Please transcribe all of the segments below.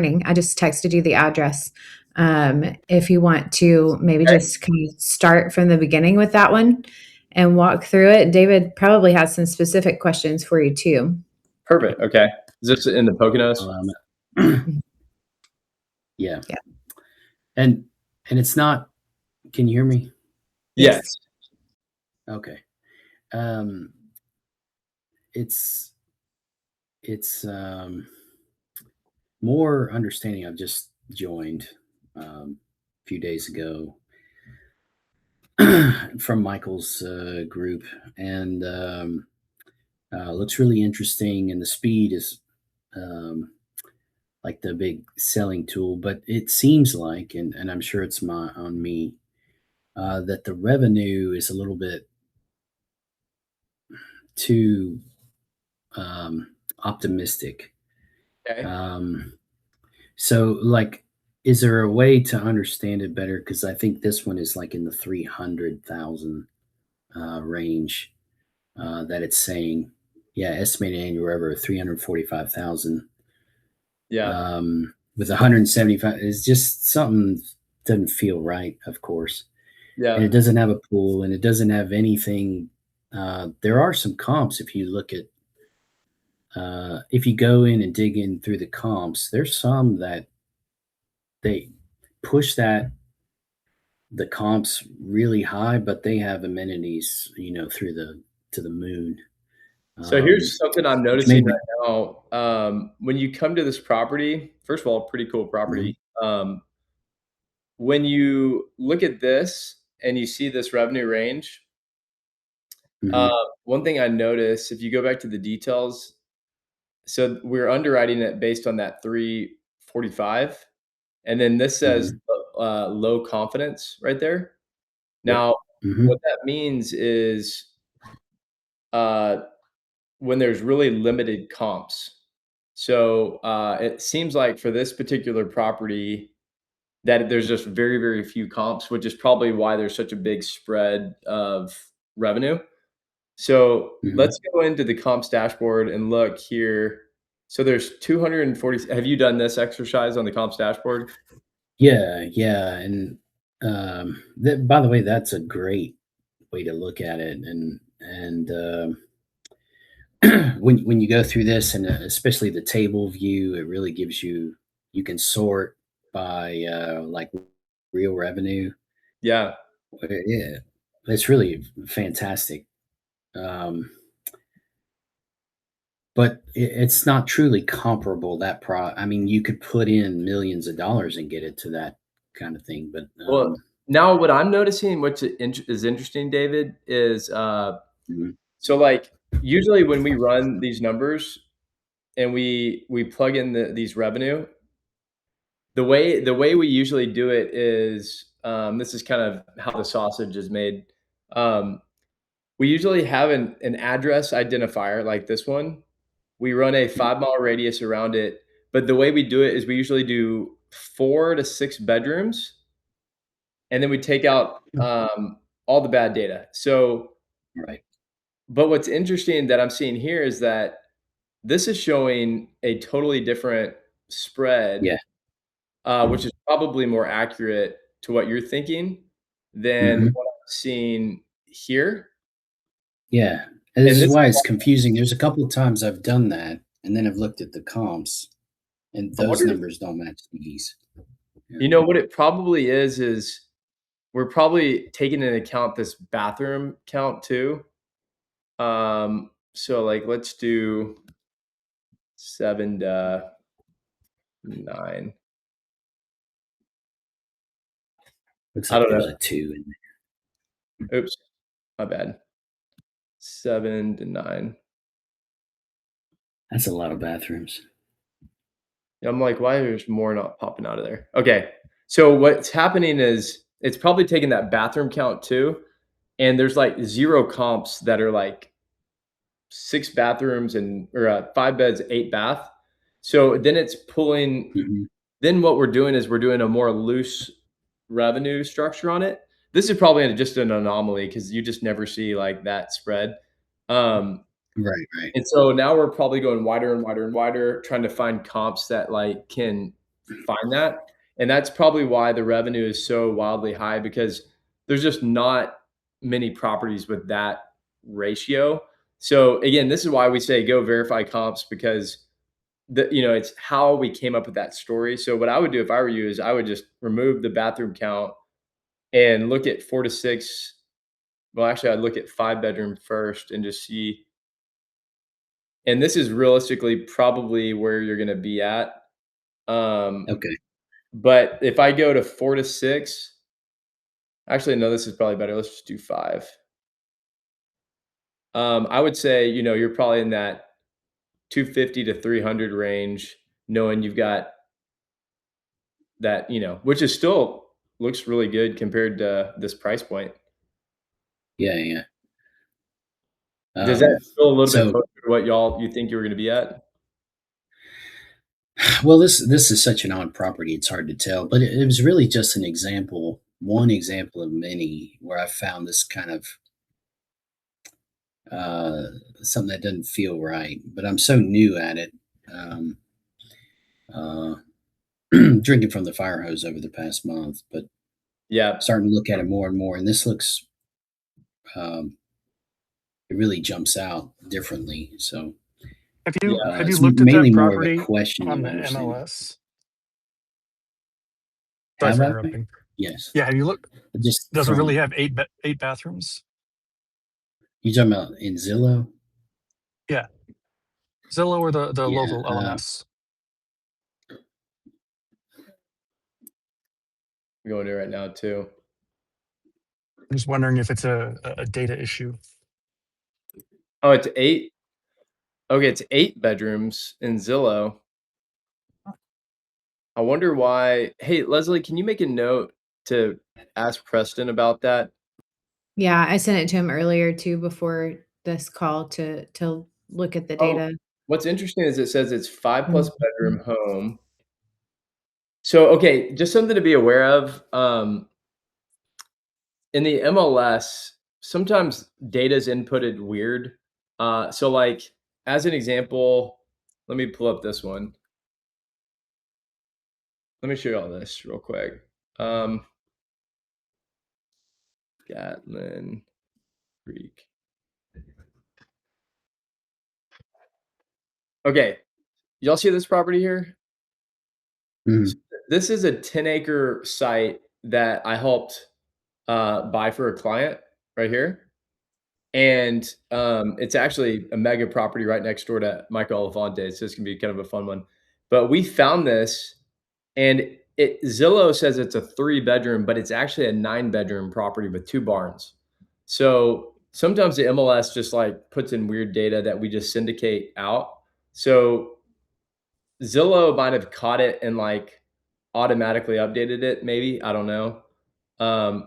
morning. I just texted you the address. If you want to maybe just kind of start from the beginning with that one and walk through it. David probably has some specific questions for you too. Perfect. Okay. Is this in the Poconos? Yeah. Yeah. And it's not, can you hear me? Yes. Okay. It's more understanding. I've just joined a few days ago from Michael's group, and looks really interesting, and the speed is like the big selling tool, but it seems like, and I'm sure it's on me, that the revenue is a little bit too optimistic. Okay. So, like, is there a way to understand it better? Because I think this one is like in the 300,000 range that it's saying. Yeah, estimated annual revenue of 345,000. Yeah. With 175, it's just something doesn't feel right, of course. And Yeah. it doesn't have a pool, and it doesn't have anything. There are some comps if you look at if you go in and dig in through the comps. There's some that they push the comps really high, but they have amenities, through the to the moon. So here's something I'm noticing maybe- right now. When you come to this property, first of all, pretty cool property. When you look at this and you see this revenue range, Mhm. one thing I noticed, if you go back to the details, so we're underwriting it based on that 345, and then this says low confidence right there. Yep. Now, Mhm. what that means is when there's really limited comps. So it seems like for this particular property that there's just very, very few comps, which is probably why there's such a big spread of revenue. So Mhm. let's go into the comps dashboard and look here. So there's 240. Have you done this exercise on the comps dashboard? Yeah, and by the way, that's a great way to look at it, and when you go through this, and especially the table view, it really gives you can sort by like real revenue. Yeah. Yeah, it's really fantastic. Um, but it's not truly comparable. I mean, you could put in millions of dollars and get it to that kind of thing, but Well, now what I'm noticing, which is interesting, David, is mhm, so like usually when we run these numbers and we plug in these revenue, the way we usually do it is this is kind of how the sausage is made. Um, we usually have an address identifier like this one. We run a 5-mile radius around it, but the way we do it is we usually do 4 to 6 bedrooms, and then we take out all the bad data. So, right. but what's interesting that I'm seeing here is that this is showing a totally different spread, Yeah. which is probably more accurate to what you're thinking than Mhm. what I'm seeing here. Yeah, and And this is this, why it's confusing. There's a couple of times I've done that, and then I've looked at the comps, and I those wonder, numbers don't match these. Yeah. you know, what it probably is we're probably taking into account this bathroom count too. So like let's do 7 to 9. Looks I like don't there's know. a 2 in there. Oops, my bad. 7 to 9. That's a lot of bathrooms. I'm like, why there's more not popping out of there? Okay. So what's happening is it's probably taking that bathroom count too. And there's like 0 comps that are like 6 bathrooms and or 5 beds, 8 bath. So then it's pulling. Mhm. Then what we're doing is we're doing a more loose revenue structure on it. This is probably just an anomaly because you just never see like that spread. Um, Right. and so now we're probably going wider and wider and wider, trying to find comps that like can find that. And that's probably why the revenue is so wildly high, because there's just not many properties with that ratio. So again, this is why we say go verify comps, because it's how we came up with that story. So what I would do if I were you is I would just remove the bathroom count and look at 4 to 6. Well, actually, I'd look at 5-bedroom first and just see. And this is realistically probably where you're going to be at. Okay. But if I go to 4 to 6, actually, no, this is probably better. Let's just do 5. I would say, you're probably in that 250 to 300 range, knowing you've got that, which is still looks really good compared to this price point. Yeah, yeah. Does that feel a little bit So, closer to what you think you were gonna be at? well, this is such an odd property; it's hard to tell. But it was really just one example of many where I found this kind of uh, something that doesn't feel right. But I'm so new at it. Um, uh, Drinking from the fire hose over the past month, but Yeah. starting to look at it more and more. And this looks, um, it really jumps out differently. So Yeah. Have you it's looked at that mainly more of a property question on of the understanding. MLS? Sorry Have for I? interrupting. Yes. Yeah, have you looked? Just Does it really from have eight bathrooms? you talking about in Zillow? Yeah, Zillow or the Yeah. local LMS? I'm going there right now too. I'm just wondering if it's a data issue. Oh, it's 8? Okay, it's 8 bedrooms in Zillow. I wonder why. Hey, Leslie, can you make a note to ask Preston about that? Yeah, I sent it to him earlier too before this call to look at the Oh, data. what's interesting is it says it's 5 plus Mhm. bedroom home. So, okay, just something to be aware of. In the MLS, sometimes data is inputted weird. So, like, as an example, let me pull up this one. Let me show you all this real quick. Gatlin Creek. Okay, y'all see this property here? Mhm. This is a 10-acre site that I helped buy for a client right here. And it's actually a mega property right next door to Michael Elefante. So this can be kind of a fun one. But we found this, and Zillow says it's a 3-bedroom, but it's actually a 9-bedroom property with 2 barns. So sometimes the MLS just like puts in weird data that we just syndicate out. So Zillow might have caught it and like automatically updated it, maybe. I don't know.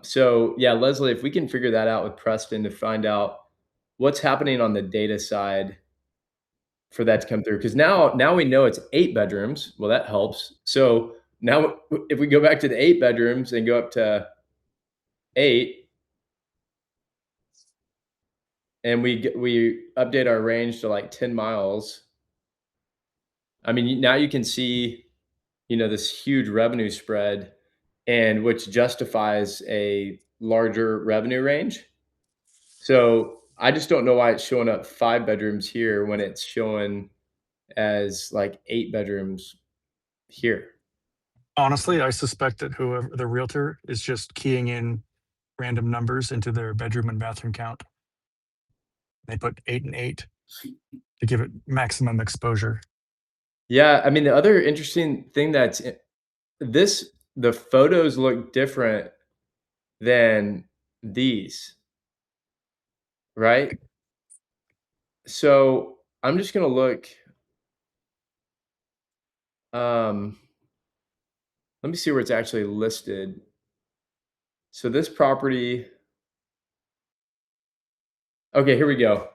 So yeah, Leslie, if we can figure that out with Preston to find out what's happening on the data side for that to come through. Because now we know it's 8 bedrooms. Well, that helps. So now if we go back to the 8 bedrooms and go up to 8, and we update our range to like 10 miles. I mean, now you can see, this huge revenue spread, and which justifies a larger revenue range. So I just don't know why it's showing up 5 bedrooms here when it's showing as like 8 bedrooms here. Honestly, I suspect that whoever the realtor is just keying in random numbers into their bedroom and bathroom count. They put 8 and 8 to give it maximum exposure. Yeah, I mean, the other interesting thing the photos look different than these, right? So I'm just gonna look. Let me see where it's actually listed. So this property. Okay, here we go.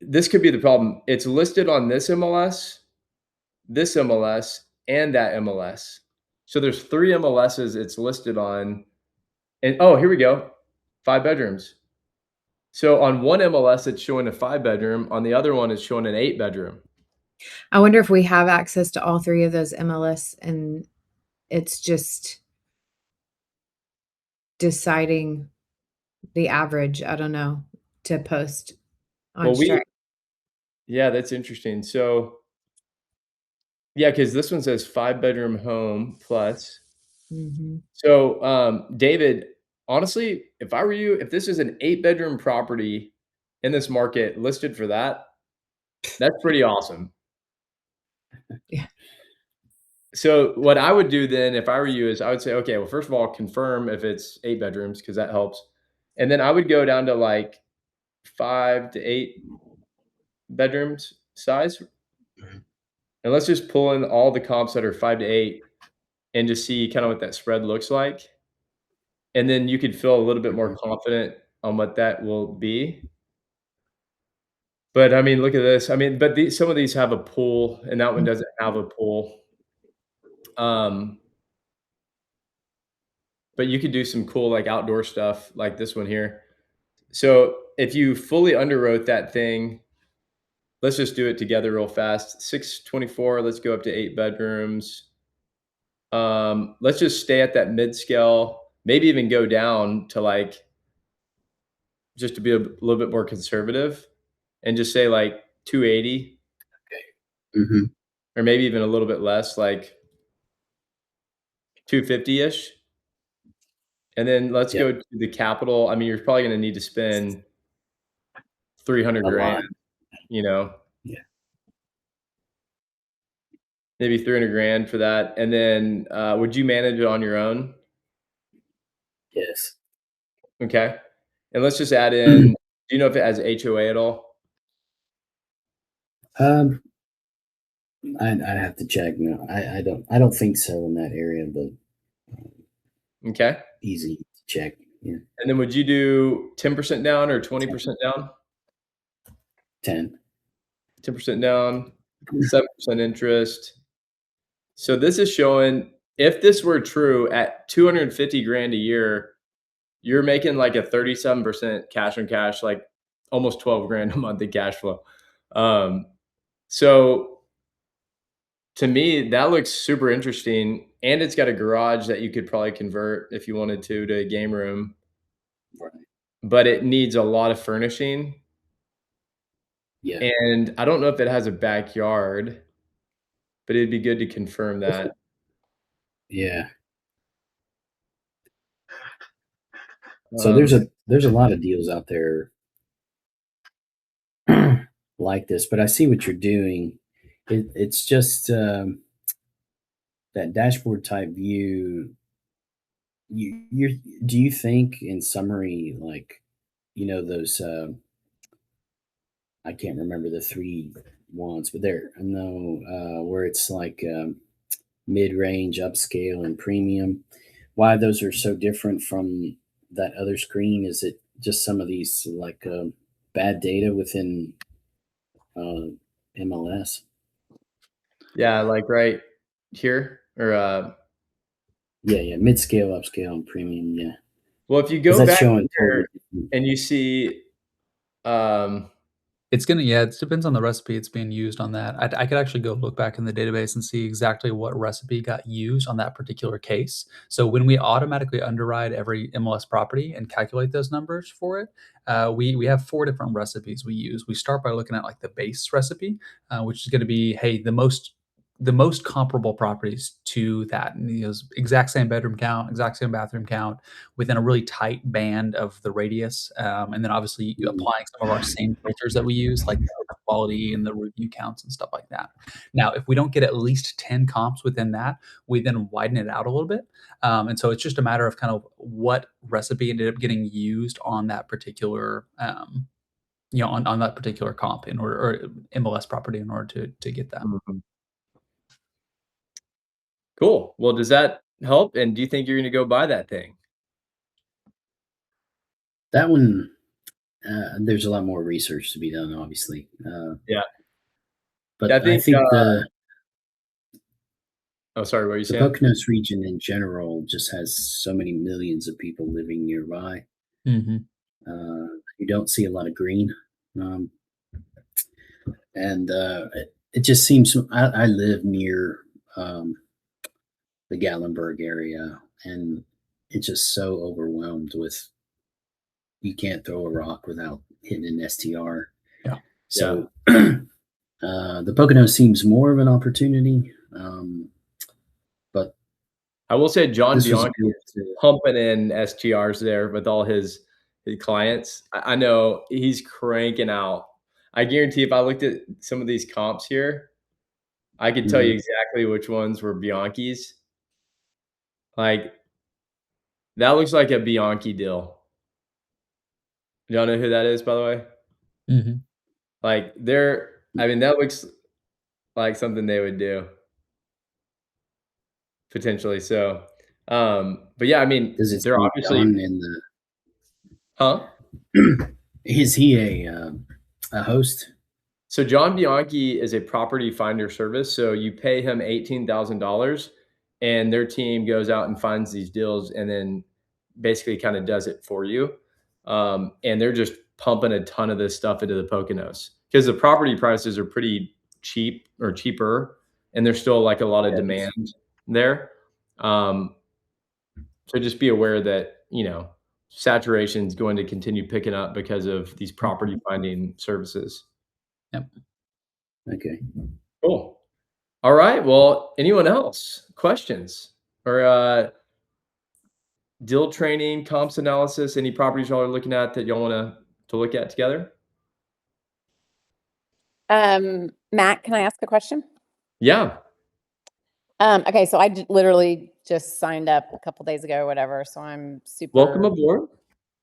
This could be the problem. It's listed on this MLS, and that MLS. So there's 3 MLSs it's listed on. And oh, here we go. 5 bedrooms. So on one MLS, it's showing a 5-bedroom. On the other one, it's showing an 8-bedroom. I wonder if we have access to all three of those MLS and it's just deciding the average, I don't know, to post on Well, Stripe. yeah, that's interesting. So, yeah, because this one says 5-bedroom home plus. Mhm. So, David, honestly, if I were you, if this is an 8-bedroom property in this market listed for that, that's pretty awesome. Yeah. So what I would do then if I were you is I would say, okay, well, first of all, confirm if it's 8 bedrooms because that helps. And then I would go down to like 5 to 8 bedrooms size. Mhm. And let's just pull in all the comps that are 5 to 8 and just see kind of what that spread looks like. And then you could feel a little bit more Mhm. confident on what that will be. But I mean, look at this. I mean, but some of these have a pool and that one doesn't have a pool. Um, but you could do some cool like outdoor stuff like this one here. So if you fully underwrote that thing, let's just do it together real fast. 624, let's go up to 8 bedrooms. Let's just stay at that mid scale, maybe even go down to like just to be a little bit more conservative and just say like 280 Mhm. or maybe even a little bit less, like 250-ish. And then let's Yep. go to the capital. I mean, you're probably going to need to spend 300 A grand, lot. you know, Yeah. maybe 300 grand for that. And then would you manage it on your own? Yes. Okay. And let's just add in, do you know if it has HOA at all? Um, I'd have to check. No, I don't think so in that area, but Okay. easy to check. Yeah. And then would you do 10% down or 20% down? 10. 10% down, 7% interest. So this is showing if this were true at 250 grand a year, you're making like a 37% cash on cash, like almost 12 grand a month in cash flow. Um, so to me, that looks super interesting. And it's got a garage that you could probably convert if you wanted to a game room, Right. but it needs a lot of furnishing. Yeah. And I don't know if it has a backyard, but it'd be good to confirm that. Yeah. So Um, there's a lot of deals out there like this, but I see what you're doing. It's just that dashboard type view. You do you think in summary, like those I can't remember the three ones, but there I know where it's like mid range, upscale, and premium. Why those are so different from that other screen? Is it just some of these like bad data within uh, MLS? yeah, like right here or Yeah, mid scale, upscale, and premium. Yeah, well, if you because go that's back showing totally here different. and you see um It's gonna yeah, it depends on the recipe it's being used on that. I could actually go look back in the database and see exactly what recipe got used on that particular case. So when we automatically underwrite every MLS property and calculate those numbers for it, we have 4 different recipes we use. We start by looking at like the base recipe, which is gonna be, hey, the most comparable properties to that. And, exact same bedroom count, exact same bathroom count within a really tight band of the radius. And then obviously applying some of our same filters that we use, like the quality and the review counts and stuff like that. Now, if we don't get at least 10 comps within that, we then widen it out a little bit. And so it's just a matter of kind of what recipe ended up getting used on that particular on that particular comp in order or MLS property in order to get that. Mhm. Cool. Well, does that help? And do you think you're gonna go buy that thing? That one, there's a lot more research to be done, obviously. Yeah. But I I think think the oh, sorry, what are you the saying? Poconos region in general just has so many millions of people living nearby. Mhm. You don't see a lot of green, um, and it just seems I live near the Gatlinburg area, and it's just so overwhelmed with you can't throw a rock without hitting an STR. Yeah. So the Pocono seems more of an opportunity, but I will say John this was Bianchi good is to, pumping in STRs there with all his clients. I know he's cranking out. I guarantee if I looked at some of these comps here, I could tell you exactly which ones were Bianchi's. Like, that looks like a Bianchi deal. Y'all know who that is, by the way? Mhm. Like, I mean, that looks like something they would do potentially. So, but yeah, I mean, does it they're say obviously, John in the huh? is he a host? So John Bianchi is a property finder service. So you pay him $18,000 and their team goes out and finds these deals and then basically kind of does it for you. And they're just pumping a ton of this stuff into the Poconos because the property prices are pretty cheap or cheaper and there's still like a lot of Yes. demand there. So just be aware that, saturation is going to continue picking up because of these property finding services. Yep. Okay. Cool. All right. Well, anyone else? Questions or deal training, comps analysis, any properties y'all are looking at that y'all want to look at together? Matt, can I ask a question? Yeah. Okay, so I literally just signed up a couple days ago or whatever, so I'm super. Welcome aboard.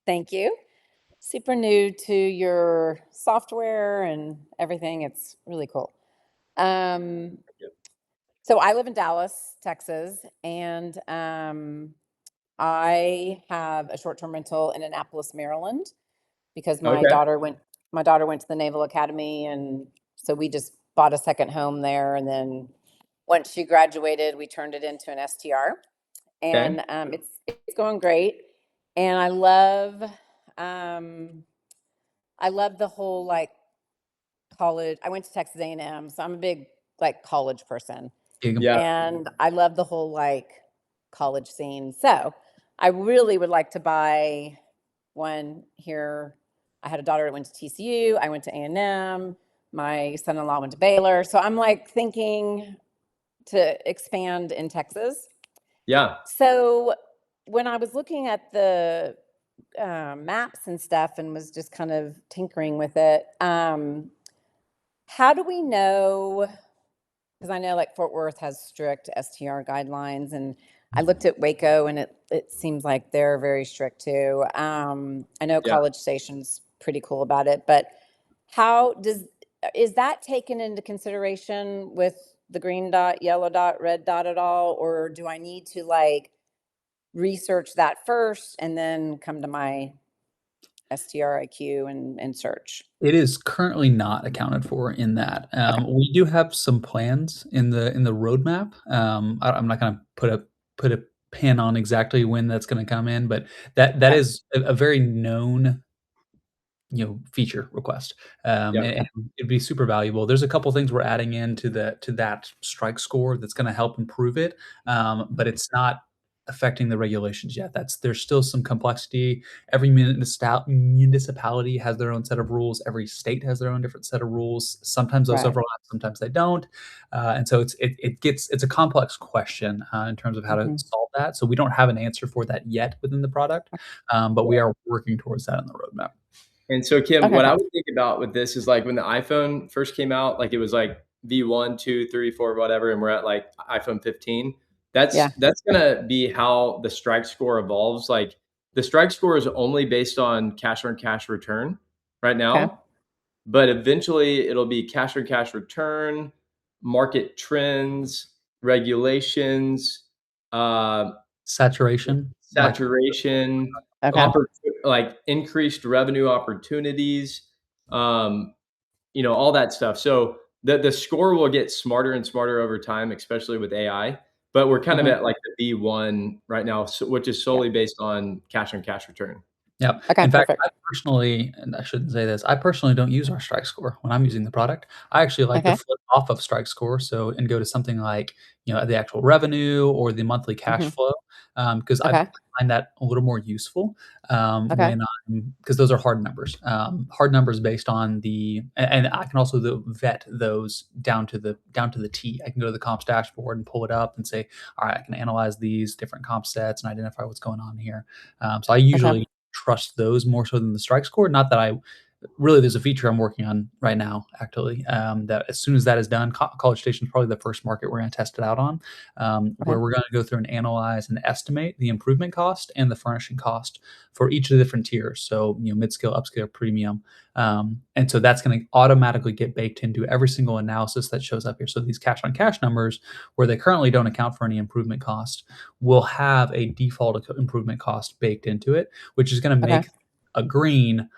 Thank you. Super new to your software and everything. It's really cool. So I live in Dallas, Texas, and I have a short-term rental in Annapolis, Maryland, because my Okay. daughter went to the Naval Academy, and so we just bought a second home there. And then once she graduated, we turned it into an STR, and it's going great. And I love the whole like college. I went to Texas A&M, so I'm a big like college person. Yeah. And I love the whole like college scene. So I really would like to buy one here. I had a daughter that went to TCU. I went to A&M. My son-in-law went to Baylor. So I'm like thinking to expand in Texas. Yeah. So when I was looking at the maps and stuff and was just kind of tinkering with it, how do we know? Because I know like Fort Worth has strict STR guidelines, and I looked at Waco and it seems like they're very strict too. I know Yeah. College Station's pretty cool about it, but is that taken into consideration with the green dot, yellow dot, red dot at all? Or do I need to like research that first and then come to my STRIQ and search? It is currently not accounted for in that. We do have some plans in the roadmap. I'm not going to put a pin on exactly when that's going to come in, but that Okay. is a very known feature request. Yeah. And it'd be super valuable. There's a couple things we're adding into that strike score that's going to help improve it, but it's not affecting the regulations yet. There's still some complexity. Every municipality has their own set of rules. Every state has their own different set of rules. Sometimes those Right. overlap, sometimes they don't. And so it's a complex question in terms of how to solve that. So we don't have an answer for that yet within the product, but we are working towards that in the roadmap. And so, Kim, Okay. what I would think about with this is like when the iPhone first came out, like it was like V1, 2, 3, 4, whatever, and we're at like iPhone 15. That's gonna be how the strike score evolves. Like the strike score is only based on cash on cash return right now, Okay. but eventually it'll be cash on cash return, market trends, regulations, Saturation. saturation, Okay. like increased revenue opportunities, all that stuff. So the score will get smarter and smarter over time, especially with AI. But we're kind of at like the B1 right now, which is solely based on cash return. Yep. Okay, In fact, perfect. I personally, and I shouldn't say this, I personally don't use our strike score when I'm using the product. I actually like to Okay. flip off of strike score, so and go to something like, the actual revenue or the monthly cash Mhm. flow, because I Okay. find that a little more useful, Okay. because those are hard numbers. Hard numbers based on and I can also vet those down to the T. I can go to the comps dashboard and pull it up and say, all right, I can analyze these different comp sets and identify what's going on here. So I Okay. usually trust those more so than the strike score. Not that I really, there's a feature I'm working on right now, actually, that as soon as that is done, College Station is probably the first market we're going to test it out on, Okay. where we're going to go through and analyze and estimate the improvement cost and the furnishing cost for each of the different tiers. So, mid-scale, upscale, premium. And so that's going to automatically get baked into every single analysis that shows up here. So these cash on cash numbers, where they currently don't account for any improvement cost, will have a default improvement cost baked into it, which is going to Okay. make a green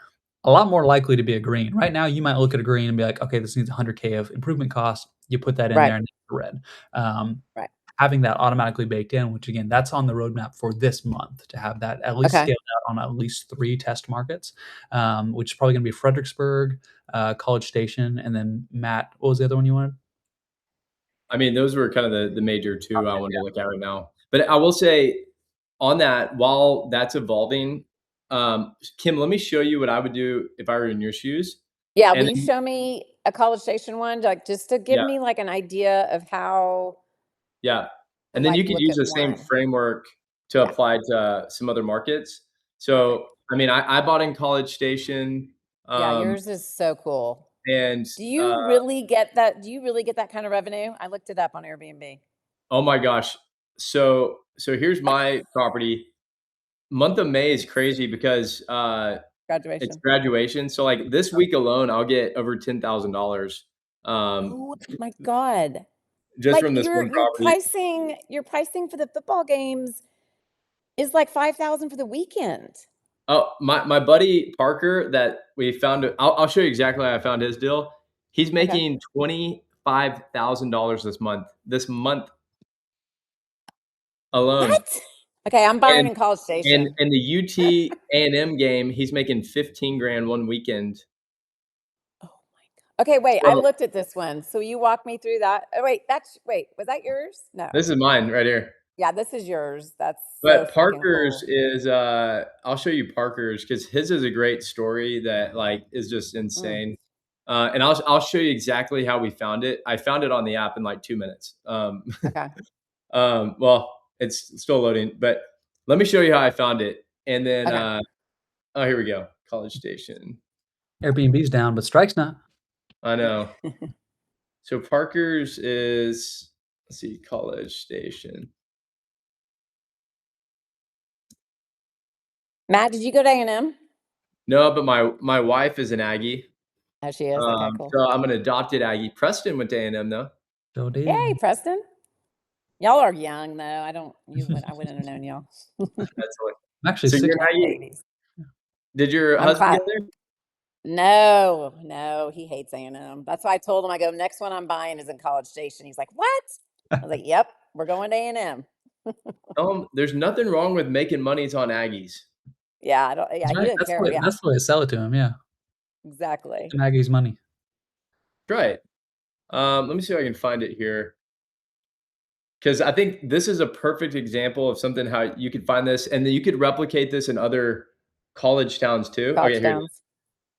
a lot more likely to be a green. Right now, you might look at a green and be like, okay, this needs 100K of improvement cost. You put that in Right. there and it's red. Right. Having that automatically baked in, which again, that's on the roadmap for this month to have that at least Okay. scaled out on at least 3 test markets, which is probably going to be Fredericksburg, College Station, and then Matt. What was the other one you wanted? I mean, those were kind of the major two I Okay, wanted to look at right now. But I will say on that, while that's evolving, Kim, let me show you what I would do if I were in your shoes. Yeah. Will And you then, show me a College Station one, like just to give yeah, me like an idea of how yeah. to And then you like could look use at the same one? framework to Yeah. apply to some other markets. Perfect. So, I mean, I bought in College Station, Yeah. um, Yours is so cool. and Do you really get that? Do you really get that kind of revenue? I looked it up on Airbnb. oh my gosh. So here's my property. Month of May is crazy because it's Graduation. graduation. So like this week alone, I'll get over $10,000 Oh my God. just Like from this one property. your pricing for the football games is like 5,000 for the weekend. Oh, my buddy Parker that we found. I'll show you exactly how I found his deal. He's Okay. making $25,000 this month. This month alone, What? Okay, I'm buying and in College Station. and the UT A&M game, he's making 15 grand one weekend. Oh my God. Okay, wait, I So looked at this one. So you walk me through that. Oh, wait, was that yours? No. this is mine right here. Yeah, this is yours. That's so But freaking Parker's cool. is I'll show you Parker's because his is a great story that like is just Mm, insane. And I'll show you exactly how we found it. I found it on the app in like 2 minutes. okay. Well, it's still loading, but let me show you how I found it. And then Okay. oh, here we go. College Station. Airbnb's down, but strike's not. I know. So Parker's is let's see, College Station. Matt, did you go to A&M? No, but my wife is an Aggie. Oh, she is. Okay, cool. So I'm an adopted Aggie. Preston went to A&M though. So Yay, did. Preston. Y'all are young though. I wouldn't have known y'all. That's what. I'm actually So you're 6. an Aggie. Babies. Did your I'm husband class. get there? No, he hates A&M. That's why I told him, I go, next one I'm buying is in College Station. He's like, what? I was like, yep, we're going to A&M. There's nothing wrong with making monies on Aggies. Yeah, That's he right. didn't care. Yeah, That's the way to sell it to him. Yeah, exactly. Maggie's money. Right. Let me see if I can find it here. Because I think this is a perfect example of something how you could find this, and then you could replicate this in other college towns too. College Okay, here.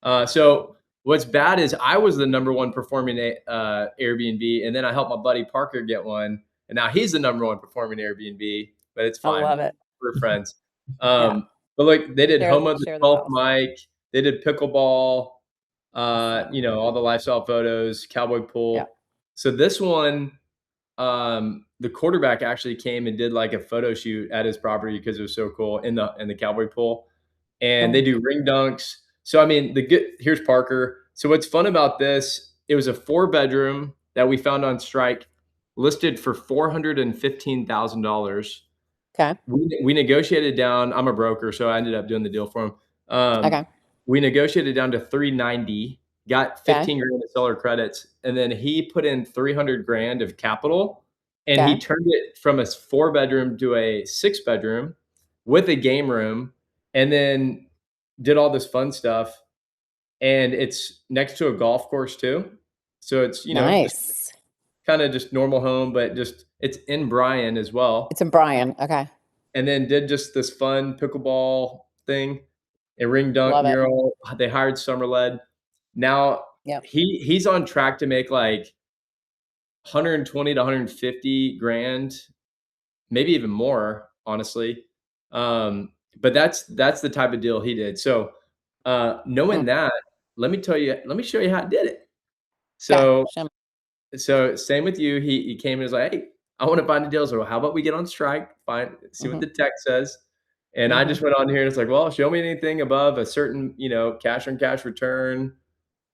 towns. So what's bad is I was the number one performing Airbnb, and then I helped my buddy Parker get one, and now he's the number one performing Airbnb. But it's I fine. love it. We're friends. Yeah. But look, they did home of the Share the 12th sauce. mic. They did pickleball. Awesome. All the lifestyle photos, cowboy pool. Yeah. So this one, the quarterback actually came and did like a photo shoot at his property because it was so cool in the cowboy pool, and they do ring dunks. So I mean, here's Parker. So what's fun about this? It was a 4-bedroom that we found on Strike, listed for $415,000. Okay. We negotiated down. I'm a broker, so I ended up doing the deal for him. Okay. We negotiated down to 390, got Okay. 15 grand of seller credits, and then he put in 300 grand of capital, and he Okay. turned it from a 4-bedroom to a 6-bedroom with a game room. And then did all this fun stuff, and it's next to a golf course too. So it's, just Nice. kind of just normal home, but just it's in Bryan as well. It's in Bryan. Okay. And then did just this fun pickleball thing, a ring dunk Love it. mural. They hired Summerled. Now Yep. he's on track to make like 120 to 150 grand, maybe even more, honestly. But that's the type of deal he did. So knowing that, let me show you how I did it. So Yeah. so same with you. He came and was like, "Hey, I want to find a deal." So how about we get on strike, see what the text says. And I just went on here and it's like, well, show me anything above a certain, cash on cash return,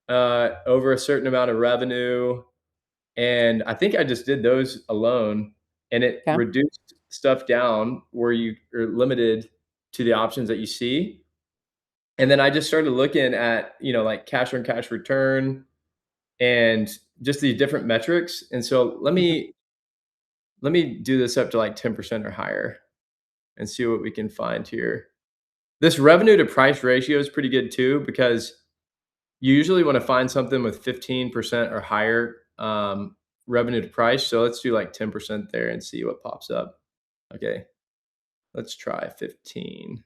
over a certain amount of revenue. And I think I just did those alone, and it Okay. reduced stuff down where you are limited to the options that you see. And then I just started looking at, like cash on cash return and just these different metrics. And so let me do this up to like 10% or higher and see what we can find here. This revenue to price ratio is pretty good too, because you usually want to find something with 15% or higher revenue to price. So let's do like 10% there and see what pops up. Okay, let's try 15.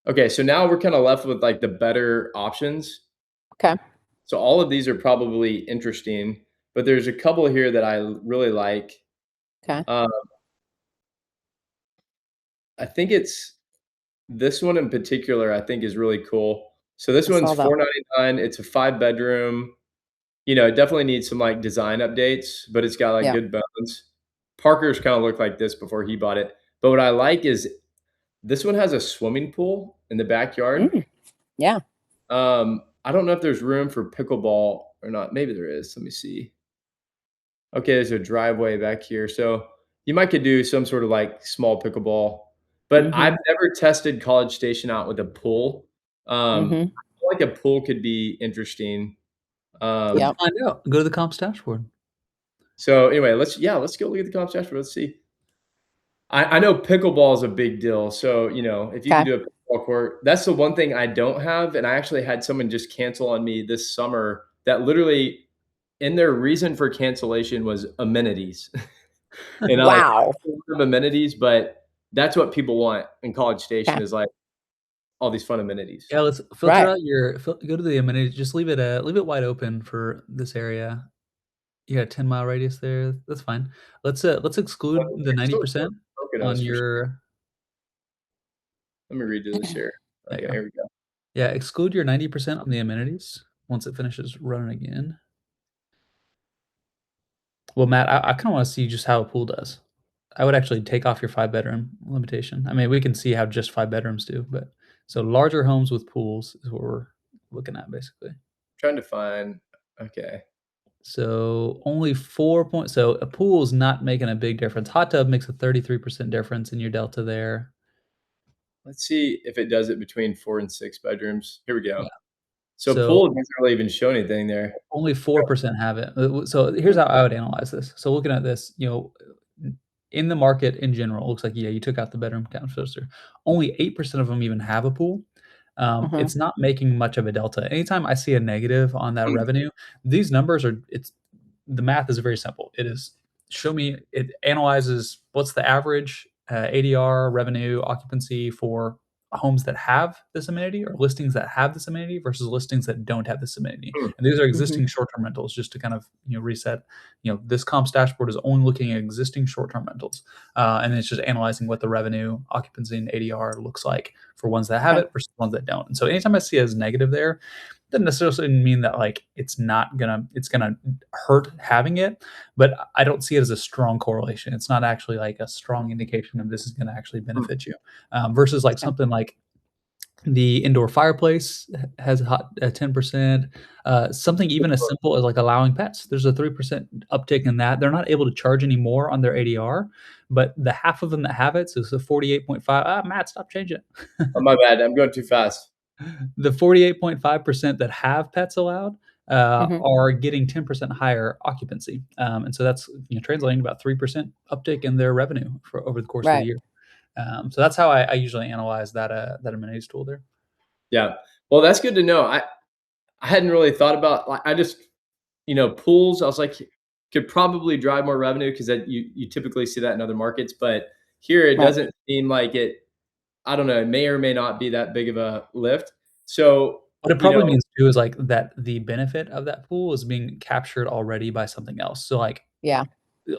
Okay, so now we're kind of left with like the better options. Okay. So all of these are probably interesting, but there's a couple here that I really like. Okay. I think it's this one in particular, I think is really cool. So this I one's saw that. $499. It's a 5-bedroom. It definitely needs some like design updates, but it's got like Yeah. good bones. Parker's kind of looked like this before he bought it. But what I like is this one has a swimming pool in the backyard. Yeah. I don't know if there's room for pickleball or not. Maybe there is. Let me see. Okay, there's a driveway back here. So you might could do some sort of like small pickleball. But I've never tested College Station out with a pool. I feel like a pool could be interesting. Yep. Find out. Go to the comps dashboard. So anyway, let's go look at the comps dashboard. Let's see. I know pickleball is a big deal. So, if you can Okay. do a pickleball court, that's the one thing I don't have. And I actually had someone just cancel on me this summer that literally in their reason for cancellation was amenities. And Wow. amenities, but that's what people want in College Station Okay. is like all these fun amenities. Yeah, let's filter Right. out go to the amenities. Just leave it wide open for this area. You got a 10-mile radius there. That's fine. Let's exclude the 90% on your. Let me redo this here. There Okay, you go. here we go. Yeah, exclude your 90% on the amenities once it finishes running again. Well, Matt, I kind of want to see just how a pool does. I would actually take off your 5-bedroom limitation. I mean, we can see how just 5 bedrooms do, but so larger homes with pools is what we're looking at basically. Trying to find. Okay. So only 4 so a pool is not making a big difference. Hot tub makes a 33% difference in your delta there. Let's see if it does it between 4 and 6 bedrooms. Here we go. Yeah. So pool doesn't really even show anything there. Only 4% have it. So here's how I would analyze this. So looking at this, in the market in general, it looks like, you took out the bedroom count filter. Only 8% of them even have a pool. It's not making much of a delta. Anytime I see a negative on that revenue, these numbers the math is very simple. It analyzes what's the average ADR, revenue, occupancy for homes that have this amenity or listings that have this amenity versus listings that don't have this amenity. And these are existing short-term rentals, just to kind of reset. This comps dashboard is only looking at existing short-term rentals, and it's just analyzing what the revenue, occupancy, and ADR looks like for ones that have it versus ones that don't. And so anytime I see it as negative there, doesn't necessarily mean that like it's gonna hurt having it, but I don't see it as a strong correlation. It's not actually like a strong indication of this is going to actually benefit you, versus like something like the indoor fireplace has hot 10%. Something even as simple as like allowing pets. There's a 3% uptick in that. They're not able to charge any more on their ADR, but the half of them that have it, so it's a 48.5. Matt, stop changing it. Oh, my bad. I'm going too fast. The 48.5% that have pets allowed are getting 10% higher occupancy. And so that's translating about 3% uptick in their revenue for over the course of the year. So that's how I usually analyze that amenities tool there. Yeah. Well, that's good to know. I hadn't really thought about, like, I just, pools, I was like, could probably drive more revenue because that you typically see that in other markets, but here it Right. doesn't seem like it. I don't know, it may or may not be that big of a lift. So, What it you probably know, means too is like that the benefit of that pool is being captured already by something else. So Yeah.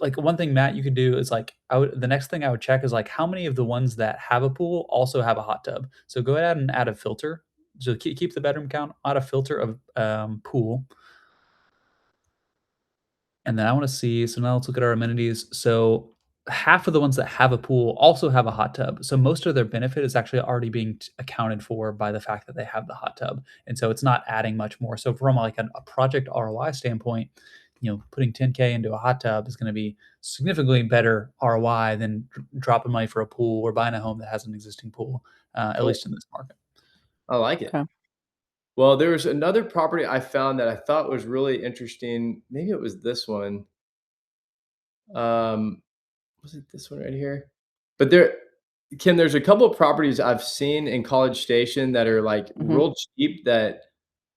like one thing, Matt, you could do is like the next thing I would check is like how many of the ones that have a pool also have a hot tub. So go ahead and add a filter. So keep the bedroom count, add a filter of pool. And then I want to see, so now let's look at our amenities. So half of the ones that have a pool also have a hot tub. So most of their benefit is actually already being accounted for by the fact that they have the hot tub. And so it's not adding much more. So from like a project ROI standpoint, putting 10K into a hot tub is going to be significantly better ROI than dropping money for a pool or buying a home that has an existing pool, at Cool. least in this market. I like it. Okay. Well, there was another property I found that I thought was really interesting. Maybe it was this one. Was it this one right here? But there's a couple of properties I've seen in College Station that are like Mhm. real cheap that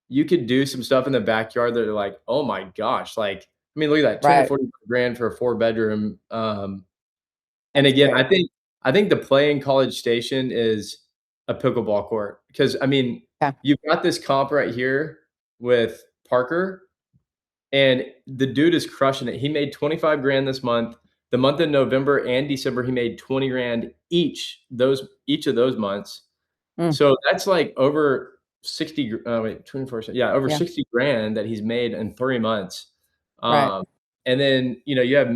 you could do some stuff in the backyard that are like, oh my gosh, like, I mean, look at that, 20, Right. 40 grand for a 4 bedroom. And That's again, great. I think the play in College Station is a pickleball court because I mean, Okay. you've got this comp right here with Parker, and the dude is crushing it. He made 25 grand this month. The month of November and December, he made 20 grand each of those months. Mm. So that's like over 60, wait, 24, yeah, over Yeah. 60 grand that he's made in 3 months. Right. And then, you have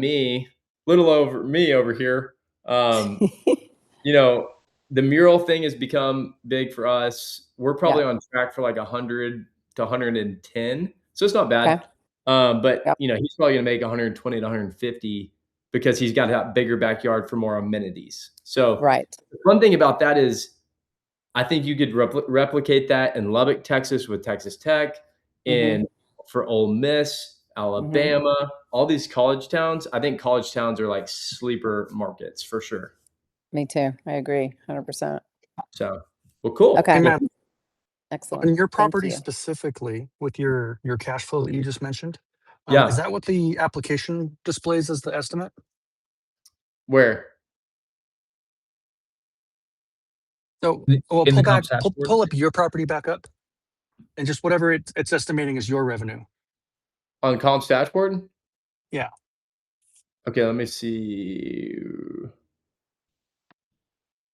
little over me over here. You know, the mural thing has become big for us. We're probably on track for like 100 to 110. So it's not bad. Okay. But Yep. he's probably gonna make 120 to 150 because he's got that bigger backyard for more amenities. So Right. the fun thing about that is I think you could replicate that in Lubbock, Texas with Texas Tech, Mhm. and for Ole Miss, Alabama, all these college towns. I think college towns are like sleeper markets for sure. Me too. I agree 100%. So, well, cool. Okay. Hey, Matt, Excellent. on your Thank property you. specifically, with your cash flow that you just mentioned, is Yeah. that what the application displays as the estimate? Where? So, In well, the pull comps back, dashboard? pull up your property back up, and just whatever it's estimating as your revenue. On Comps dashboard? Yeah. Okay, let me see.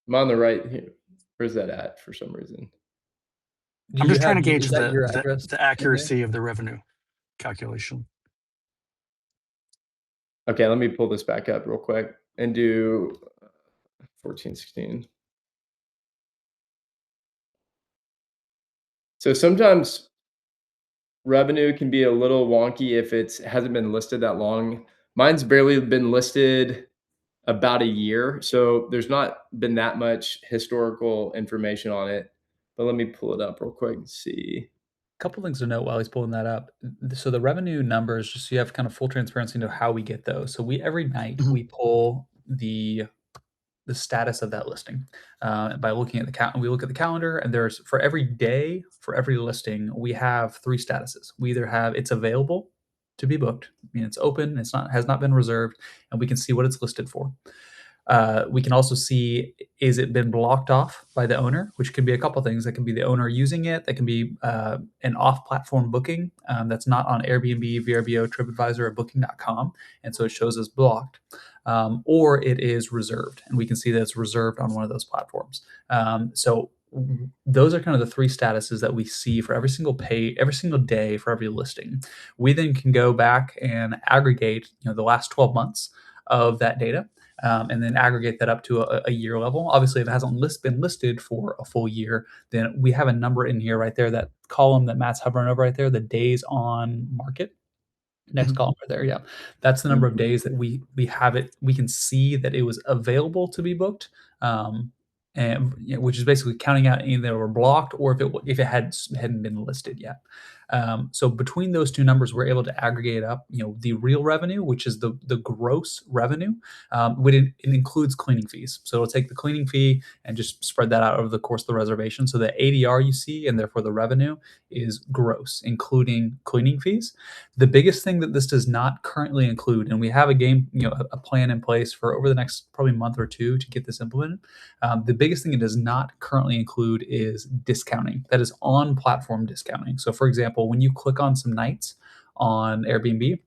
I'm on the right here. Where's that at for some reason? Do I'm you just trying to have gauge is that your the address in there? accuracy of the revenue calculation. Okay, let me pull this back up real quick and do 1416. So sometimes revenue can be a little wonky if it hasn't been listed that long. Mine's barely been listed about a year, so there's not been that much historical information on it. But let me pull it up real quick and see. Couple things to note while he's pulling that up. So the revenue numbers, just so you have kind of full transparency into how we get those. So every night Mhm. we pull the status of that listing by looking at the count. We look at the calendar, and there's for every day for every listing we have three statuses. We either have it's available to be booked, I mean it's open, it's not has not been reserved, and we can see what it's listed for. We can also see is it been blocked off by the owner, which could be a couple things. That can be the owner using it. That can be an off-platform booking that's not on Airbnb, VRBO, TripAdvisor, or Booking.com, and so it shows as blocked. Or it is reserved, and we can see that it's reserved on one of those platforms. So those are kind of the three statuses that we see for every single day for every listing. We then can go back and aggregate, the last 12 months of that data, and then aggregate that up to a year level. Obviously, if it hasn't been listed for a full year, then we have a number in here right there, that column that Matt's hovering over right there, the days on market. Next Mhm. column right there, yeah. That's the number of days that we have it. We can see that it was available to be booked, and which is basically counting out any that were blocked or if it hadn't been listed yet. So between those two numbers, we're able to aggregate up, the real revenue, which is the gross revenue, but it includes cleaning fees. So it'll take the cleaning fee and just spread that out over the course of the reservation. So the ADR you see, and therefore the revenue, is gross, including cleaning fees. The biggest thing that this does not currently include, and we have a plan in place for over the next probably month or two to get this implemented. The biggest thing it does not currently include is discounting. That is on platform discounting. So for example, when you click on some nights on Airbnb,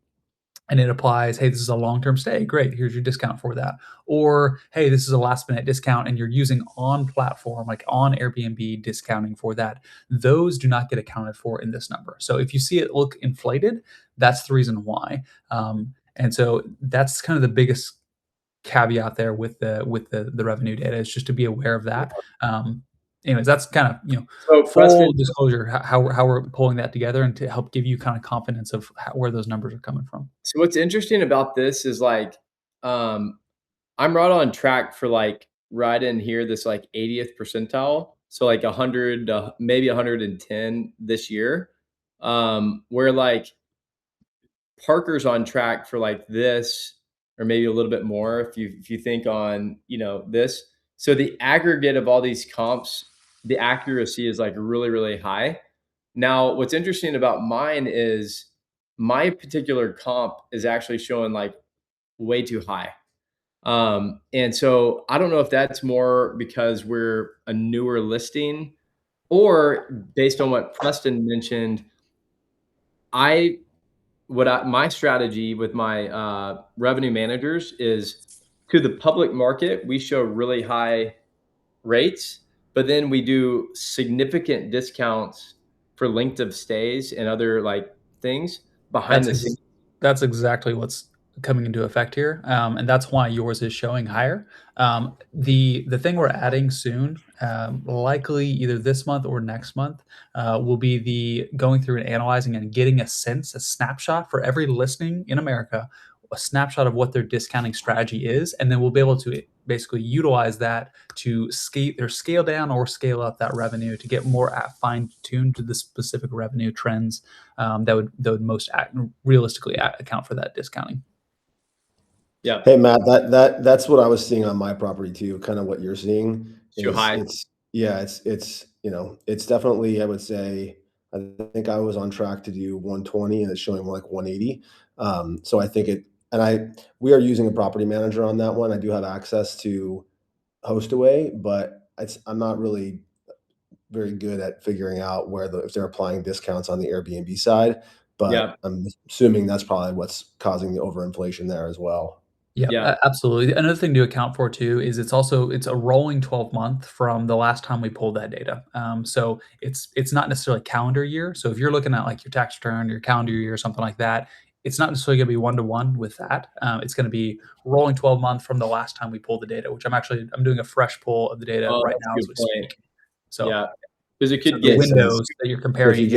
and it applies, hey, this is a long-term stay. Great, here's your discount for that. Or, hey, this is a last-minute discount, and you're using on-platform, like on Airbnb discounting for that. Those do not get accounted for in this number. So if you see it look inflated, that's the reason why. And so that's kind of the biggest caveat there with the revenue data, is just to be aware of that. Anyways, that's kind of So full Preston, disclosure how we're pulling that together, and to help give you kind of confidence of where those numbers are coming from. so what's interesting about this is like, I'm right on track for like right in here, this like 80th percentile. So like 100, maybe 110 this year. Where like Parker's on track for like this, or maybe a little bit more if you think on this. So the aggregate of all these comps, the accuracy is like really really high. Now, what's interesting about mine is my particular comp is actually showing like way too high. And so I don't know if that's more because we're a newer listing, or based on what Preston mentioned. My strategy with my revenue managers is, to the public market, we show really high rates, but then we do significant discounts for length of stays and other like things behind the scenes. That's exactly what's coming into effect here, and that's why yours is showing higher. The thing we're adding soon, likely either this month or next month, will be the going through and analyzing and getting a snapshot for every listing in America, a snapshot of what their discounting strategy is, and then we'll be able to basically utilize that to scale down or scale up that revenue to get more fine tuned to the specific revenue trends that would most realistically account for that discounting. Yeah. Hey Matt, that's what I was seeing on my property too. Kind of what you're seeing. Too high. It's definitely, I would say, I think I was on track to do 120 and it's showing more like 180. So I think we are using a property manager on that one. I do have access to HostAway, but I'm not really very good at figuring out if they're applying discounts on the Airbnb side. But Yeah. I'm assuming that's probably what's causing the overinflation there as well. Yeah, absolutely. Another thing to account for too is it's a rolling 12-month from the last time we pulled that data. So it's not necessarily calendar year. So if you're looking at like your tax return, your calendar year, or something like that, it's not necessarily going to be 1-to-1 with that. It's going to be rolling 12-month from the last time we pulled the data, which I'm doing a fresh pull of the data right now as we speak. So yeah, because it could the get windows that you're comparing. If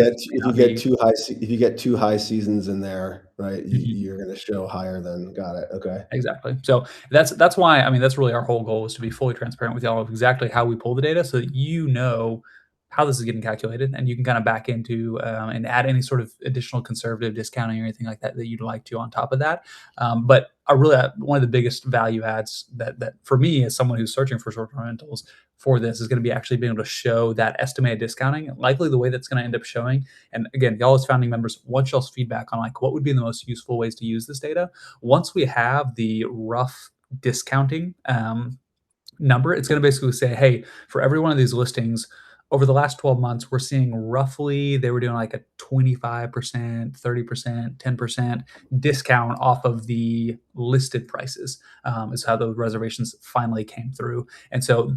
you get two high seasons in there, right, you're going to show higher than. Got it. Okay. Exactly. So that's why, that's really our whole goal, is to be fully transparent with y'all of exactly how we pull the data, so that you know how this is getting calculated, and you can kind of back into and add any sort of additional conservative discounting or anything like that you'd like to on top of that. But one of the biggest value adds that for me, as someone who's searching for short-term rentals, for this is going to be actually being able to show that estimated discounting. Likely the way that's going to end up showing, and again, y'all as founding members, want y'all's feedback on like what would be the most useful ways to use this data. Once we have the rough discounting number, it's going to basically say, hey, for every one of these listings over the last 12 months, we're seeing roughly, they were doing like a 25%, 30%, 10% discount off of the listed prices, is how those reservations finally came through. And so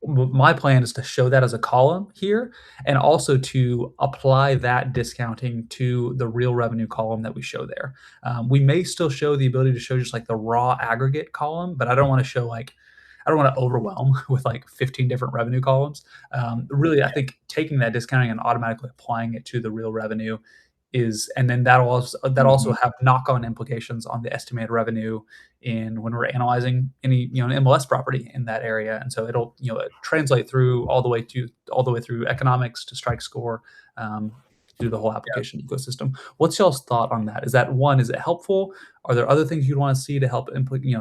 my plan is to show that as a column here, and also to apply that discounting to the real revenue column that we show there. We may still show the ability to show just like the raw aggregate column, but I don't want to overwhelm with like 15 different revenue columns. Really, I think taking that discounting and automatically applying it to the real revenue and then that also have knock-on implications on the estimated revenue when we're analyzing any an MLS property in that area. And so it'll translate through all the way through economics to strike score, through the whole application ecosystem. What's y'all's thought on that? Is it helpful? Are there other things you'd want to see to help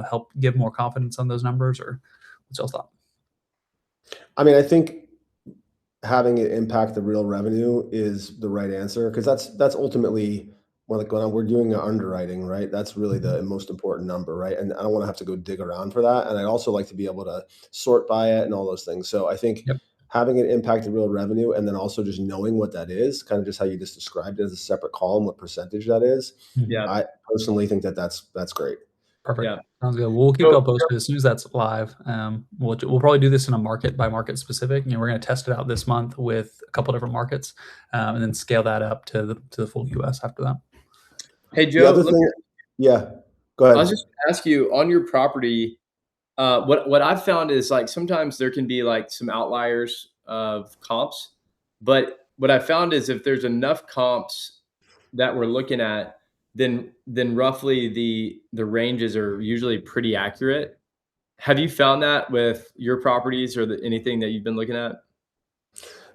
help give more confidence on those numbers, or what's y'all's thought? I mean, I think having it impact the real revenue is the right answer, because that's ultimately when we're doing our underwriting, right? That's really the most important number, right? And I don't want to have to go dig around for that. And I also like to be able to sort by it and all those things. So I think Yep. having it impact the real revenue, and then also just knowing what that is, kind of just how you just described it as a separate column, what percentage that is. Yeah. I personally think that's great. Perfect. Yeah. Sounds good. We'll keep So- y'all posted as soon as that's live. We'll probably do this in a market by market specific. We're going to test it out this month with a couple different markets, and then scale that up to the full US after that. Hey, The Joe, other thing, yeah, go ahead. I was just gonna ask you on your property, what I've found is like sometimes there can be like some outliers of comps, but what I found is if there's enough comps that we're looking at, then roughly the ranges are usually pretty accurate. Have you found that with your properties or anything that you've been looking at?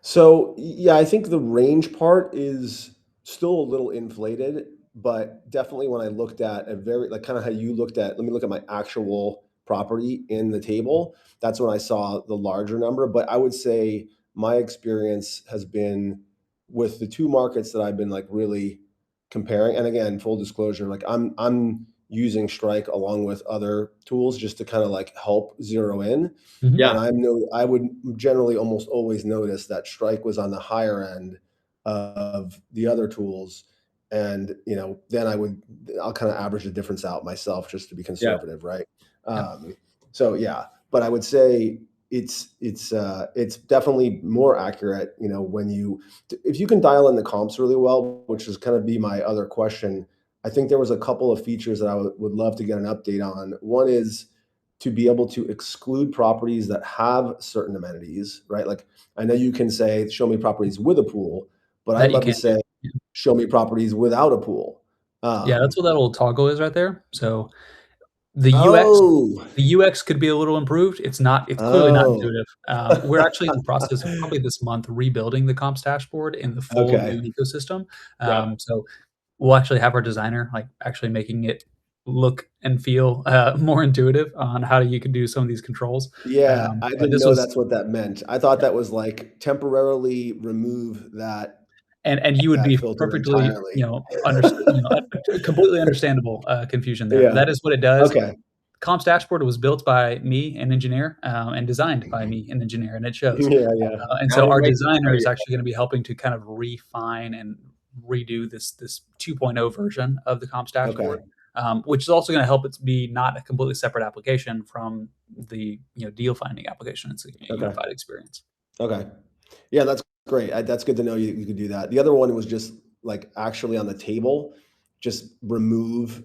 So yeah, I think the range part is still a little inflated, but definitely when I looked at a very like kind of how you looked at, let me look at my actual property in the table. That's when I saw the larger number. But I would say my experience has been with the two markets that I've been like really comparing. And again, full disclosure, like I'm using Strike along with other tools just to kind of like help zero in. Mhm. Yeah. And I would generally almost always notice that Strike was on the higher end of the other tools. And, then I'll kind of average the difference out myself just to be conservative. Right. So, yeah, but I would say it's definitely more accurate, if you can dial in the comps really well, which is kind of be my other question. I think there was a couple of features that I would love to get an update on. One is to be able to exclude properties that have certain amenities, right? Like I know you can say, show me properties with a pool, but That I'd you love to can do. say, show me properties without a pool. Yeah, that's what that little toggle is right there. So the Oh, UX could be a little improved. It's clearly not Oh. intuitive. We're actually in the process of probably this month rebuilding the comps dashboard in the full Okay. new ecosystem. Yeah. So we'll actually have our designer like actually making it look and feel more intuitive on how you can do some of these controls. Yeah, I But didn't this know was that's what that meant. I thought that was like temporarily remove that and you would be filter perfectly entirely. completely understandable confusion there. Yeah. That is what it does. Okay. Comps dashboard was built by me, an engineer, and designed by me, an engineer, and it shows. Yeah. And Now so you're our making designer is it actually going to be helping to kind of refine and redo this 2.0 version of the comps dashboard, which is also going to help it be not a completely separate application from the deal finding application. It's a unified experience. Okay. Yeah, that's great. That's good to know you could do that. The other one was just like actually on the table, just remove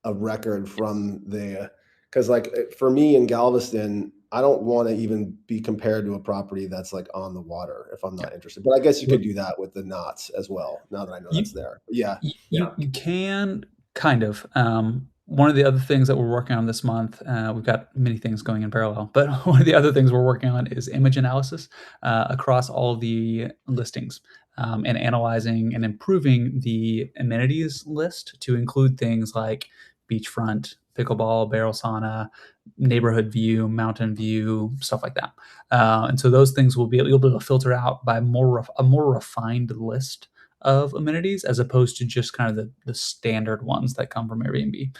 a record from because like for me in Galveston, I don't want to even be compared to a property that's like on the water if I'm not interested. But I guess you could do that with the knots as well. Now that I know that's there. Yeah. You can kind of. One of the other things that we're working on this month, we've got many things going in parallel, but one of the other things we're working on is image analysis across all the listings and analyzing and improving the amenities list to include things like beachfront, pickleball, barrel sauna, neighborhood view, mountain view, stuff like that. And so those things you'll be able to filter out by a more refined list of amenities as opposed to just kind of the standard ones that come from Airbnb.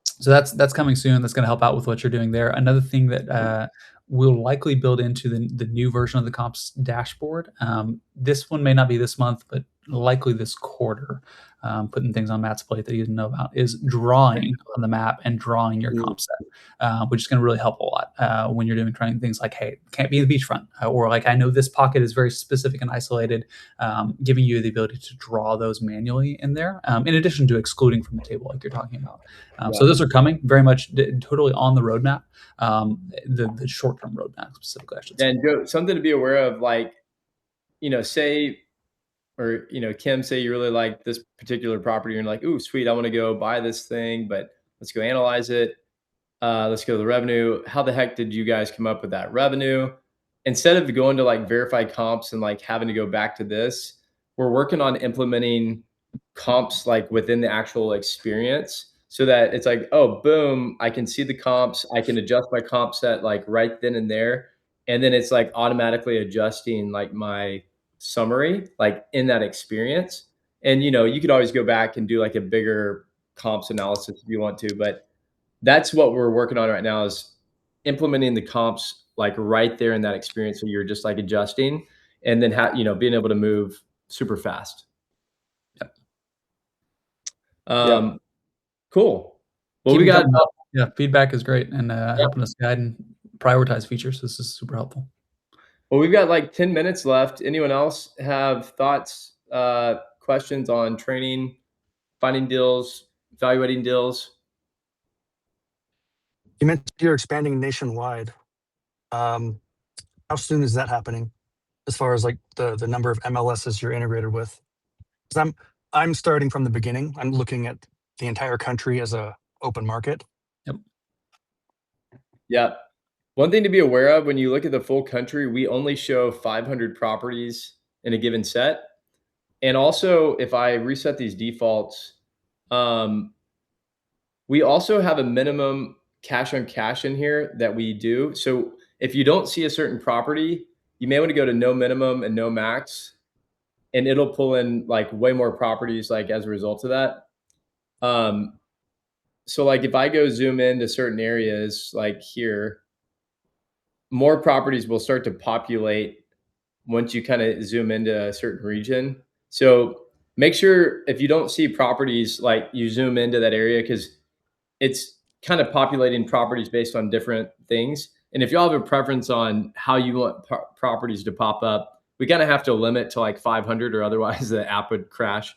So that's coming soon. That's going to help out with what you're doing there. Another thing that we'll likely build into the new version of the comps dashboard. This one may not be this month, but likely this quarter. Putting things on Matt's plate that he doesn't know about is drawing on the map and drawing your comp set, which is going to really help a lot when you're trying things like, hey, can't be the beachfront, or like I know this pocket is very specific and isolated, giving you the ability to draw those manually in there, in addition to excluding from the table like you're talking about. So those are coming very much totally on the roadmap, the short-term roadmap specifically, I should say. And Joe, something to be aware of, like, say, or, Kim, say you really like this particular property and you're like, ooh, sweet, I want to go buy this thing, but let's go analyze it. Let's go to the revenue. How the heck did you guys come up with that revenue? Instead of going to like verified comps and like having to go back to this, we're working on implementing comps like within the actual experience so that it's like, oh, boom, I can see the comps. I can adjust my comp set like right then and there. And then it's like automatically adjusting like my summary, like in that experience. And, you could always go back and do like a bigger comps analysis if you want to, but that's what we're working on right now is implementing the comps like right there in that experience. So you're just like adjusting and then being able to move super fast. Yep. Cool. Well, Keep we got, coming up. Yeah, feedback is great and helping us guide and prioritize features. This is super helpful. well, we've got like 10 minutes left. Anyone else have thoughts, questions on training, finding deals, evaluating deals? You mentioned you're expanding nationwide. How soon is that happening? As far as like the number of MLSs you're integrated with? Because I'm starting from the beginning. I'm looking at the entire country as a open market. Yeah. One thing to be aware of when you look at the full country, we only show 500 properties in a given set. And also, if I reset these defaults, we also have a minimum cash on cash in here that we do. So if you don't see a certain property, you may want to go to no minimum and no max, and it'll pull in like way more properties like as a result of that. So like if I go zoom into certain areas like here, more properties will start to populate once you kind of zoom into a certain region. So make sure if you don't see properties, like you zoom into that area because it's kind of populating properties based on different things. And if y'all have a preference on how you want properties to pop up, we kind of have to limit to like 500 or otherwise the app would crash.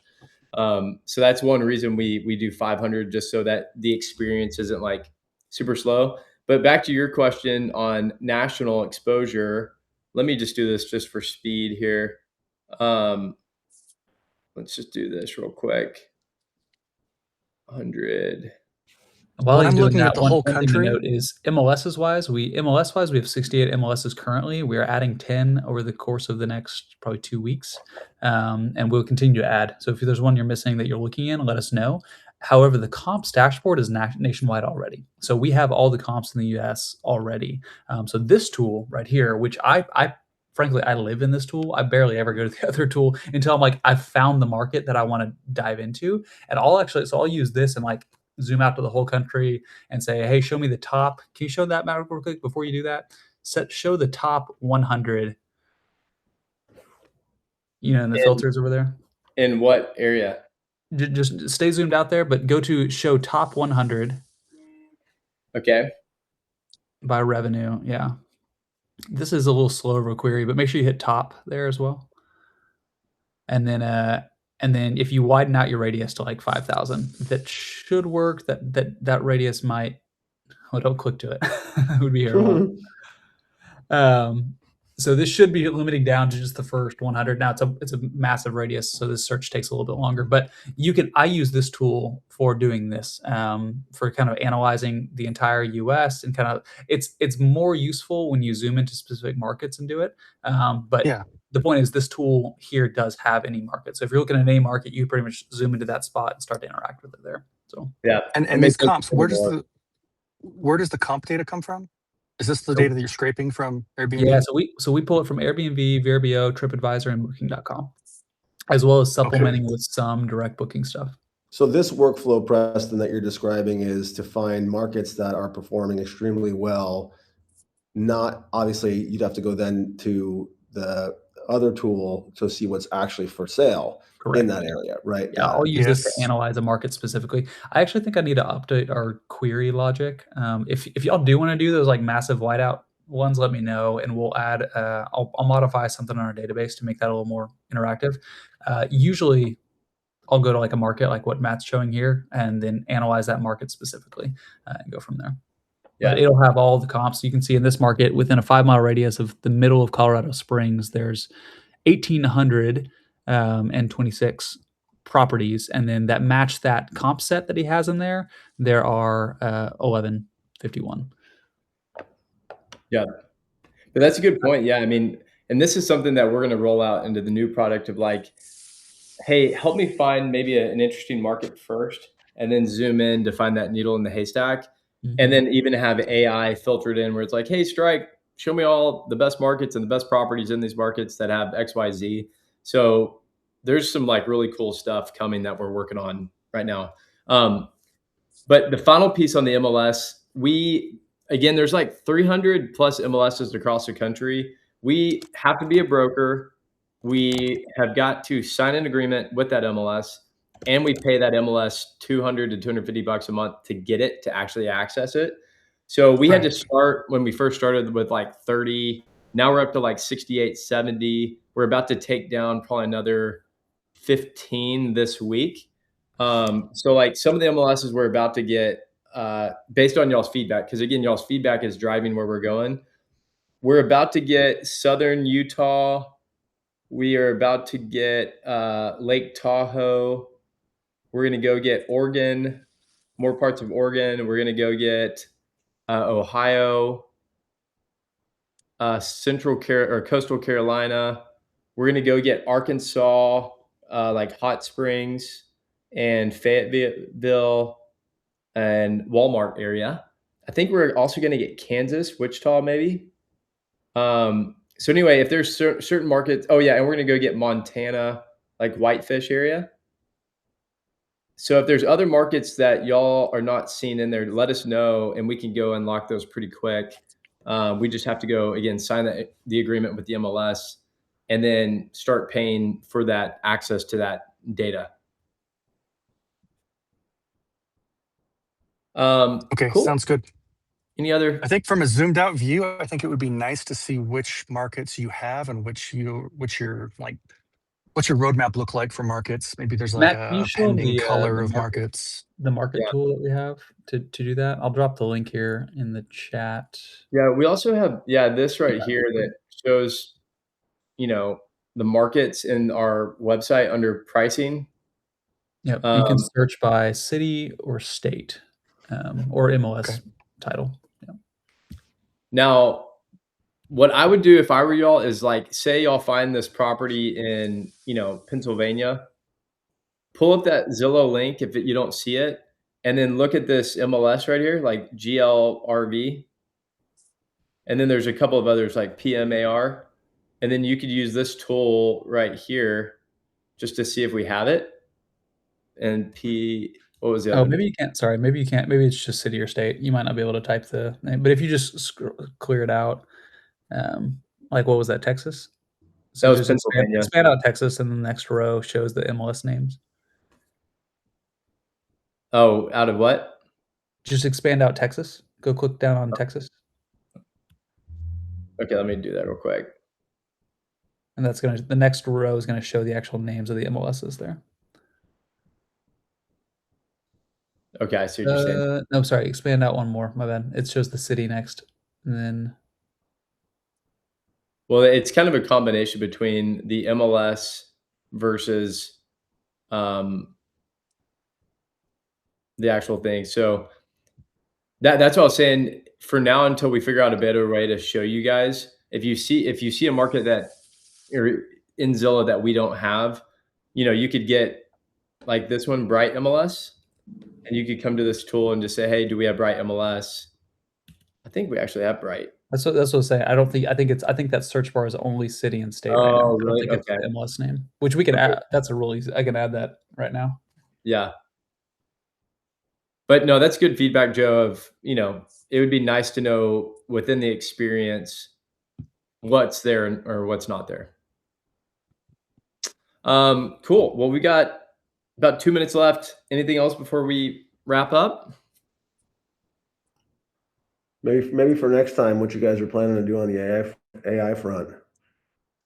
So that's one reason we do 500 just so that the experience isn't like super slow. But back to your question on national exposure, let me just do this just for speed here. Let's just do this real quick. 100. While When he's I'm doing looking that, at the one whole thing to country, note is MLS wise, we have 68 MLSs currently. We are adding 10 over the course of the next probably 2 weeks, and we'll continue to add. So if there's one you're missing that you're looking in, let us know. However, the comps dashboard is nationwide already, so we have all the comps in the U.S. already. So this tool right here, which I frankly I live in this tool. I barely ever go to the other tool until I'm like I've found the market that I want to dive into, and I'll use this and like zoom out to the whole country and say, hey, show me the top. Can you show that map real quick before you do that? Show the top 100, in the filters over there. In what area? Just stay zoomed out there, but go to show top 100. Okay. By revenue. Yeah. This is a little slow of a query, but make sure you hit top there as well. And then if you widen out your radius to like 5,000, that should work. That radius might. Oh, don't click to it. It would be here. So this should be limiting down to just the first 100. Now it's a massive radius, so this search takes a little bit longer. But I use this tool for doing this, for kind of analyzing the entire U.S. and kind of it's more useful when you zoom into specific markets and do it. But yeah, the point is this tool here does have any market. So if you're looking at any market, you pretty much zoom into that spot and start to interact with it there. So yeah, and these comps, where does the comp data come from? Is this the data that you're scraping from Airbnb? Yeah, so we pull it from Airbnb, VRBO, TripAdvisor, and Booking.com, as well as supplementing with some direct booking stuff. So this workflow, Preston, that you're describing is to find markets that are performing extremely well. Not obviously, you'd have to go then to the other tool to see what's actually for sale. Correct. In that area, right? Yeah, I'll use this to analyze a market specifically. I actually think I need to update our query logic. If y'all do want to do those like massive whiteout ones, let me know, and we'll add. I'll modify something on our database to make that a little more interactive. Usually, I'll go to like a market like what Matt's showing here, and then analyze that market specifically and go from there. Yeah. But it'll have all the comps. You can see in this market within a 5-mile radius of the middle of Colorado Springs, there's 1,826 properties, and then that match that comp set that he has in there. There are 1151. Yeah, but that's a good point. Yeah, I mean, and this is something that we're going to roll out into the new product of like hey, help me find maybe an interesting market first, and then zoom in to find that needle in the haystack. And then even have AI filtered in where it's like, hey, Strike, show me all the best markets and the best properties in these markets that have XYZ. So there's some like really cool stuff coming that we're working on right now. But the final piece on the MLS, again, there's like 300 plus MLSs across the country. We have to be a broker. We have got to sign an agreement with that MLS, and we pay that MLS 200 to 250 bucks a month to get it, to actually access it. So we had to Right. start when we first started with like 30. Now we're up to like 68, 70. We're about to take down probably another 15 this week. So like some of the MLSs we're about to get, based on y'all's feedback, because again, y'all's feedback is driving where we're going. We're about to get Southern Utah. We are about to get Lake Tahoe. We're going to go get Oregon, more parts of Oregon. We're going to go get Ohio, Coastal Carolina. We're going to go get Arkansas, like Hot Springs and Fayetteville and Walmart area. I think we're also going to get Kansas, Wichita, maybe. So anyway, if there's certain markets, oh yeah, and we're going to go get Montana, like Whitefish area. So if there's other markets that y'all are not seeing in there, let us know, and we can go unlock those pretty quick. We just have to go, again, sign the agreement with the MLS, and then start paying for that access to that data. Okay, cool. sounds good. Any other? I think from a zoomed out view, I think it would be nice to see which markets you have and what's your roadmap look like for markets. Maybe there's like Matt, can you a show pending the color the of market, markets. the market Yeah. tool that we have to do that? I'll drop the link here in the chat. Yeah, we also have this right here that shows, the markets in our website under pricing. Yep, you can search by city or state, or MLS title. Yeah. Now, what I would do if I were y'all is like, say y'all find this property in, Pennsylvania, pull up that Zillow link if you don't see it, and then look at this MLS right here, like GLRV. And then there's a couple of others like PMAR. And then you could use this tool right here just to see if we have it. And what was the other? Oh, maybe you can't. Sorry, maybe you can't. Maybe it's just city or state. You might not be able to type the name. But if you just clear it out, like what was that, Texas? That was just Pennsylvania. expand out Texas, and the next row shows the MLS names. Oh, out of what? Just expand out Texas. Go click down on Texas. Okay, let me do that real quick. And that's the next row is gonna show the actual names of the MLSs there. Okay, I see what you're saying. No, sorry, expand out one more. My bad. It shows the city next, and then. Well, it's kind of a combination between the MLS versus the actual thing. So that's what I was saying. For now, until we figure out a better way to show you guys, if you see a market that in Zillow that we don't have, you could get like this one, Bright MLS, and you could come to this tool and just say, hey, do we have Bright MLS? I think we actually have Bright. That's what I was saying. I think that search bar is only city and state right now. Oh, I don't really? think it's Okay. the MLS name, which we can add. That's I can add that right now. Yeah. But no, that's good feedback, Joe, of, it would be nice to know within the experience what's there or what's not there. Cool. Well, we got about 2 minutes left. Anything else before we wrap up? Maybe for next time, what you guys are planning to do on the AI front.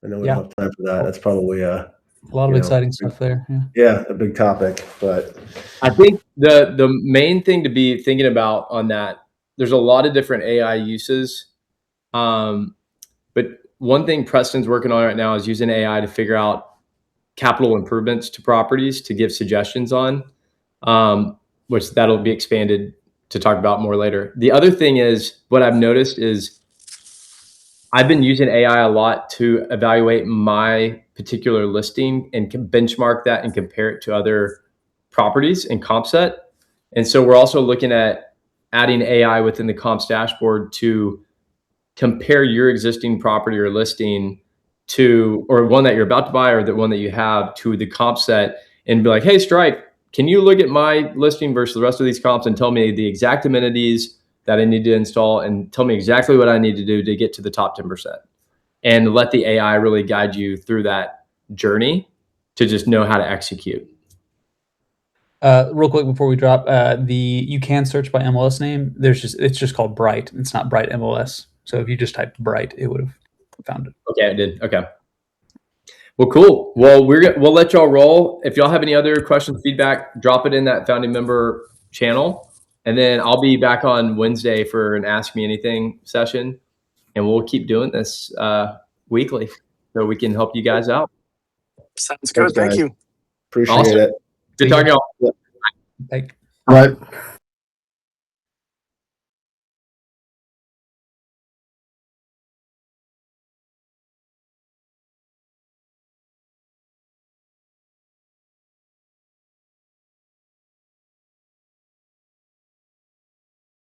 I know we don't have time for that. That's probably a lot of exciting stuff there. Yeah, a big topic. But I think the main thing to be thinking about on that, there's a lot of different AI uses. But one thing Preston's working on right now is using AI to figure out capital improvements to properties to give suggestions on, which that'll be expanded to talk about more later. The other thing is, what I've noticed is I've been using AI a lot to evaluate my particular listing and can benchmark that and compare it to other properties in comp set. And so we're also looking at adding AI within the comps dashboard to compare your existing property or listing to, or one that you're about to buy or the one that you have, to the comp set, and be like, hey, Stripe, can you look at my listing versus the rest of these comps and tell me the exact amenities that I need to install and tell me exactly what I need to do to get to the top 10%, and let the AI really guide you through that journey to just know how to execute. Real quick before we drop, you can search by MLS name. It's just called Bright. It's not Bright MLS. So if you just typed Bright, it would have found it. Okay, I did. Okay. Well, cool. Well, we'll let y'all roll. If y'all have any other questions, feedback, drop it in that founding member channel. And then I'll be back on Wednesday for an Ask Me Anything session. And we'll keep doing this weekly so we can help you guys out. Sounds good. Thanks, Thank guys. you. Appreciate Awesome. it. Good talking to y'all. Thank Right.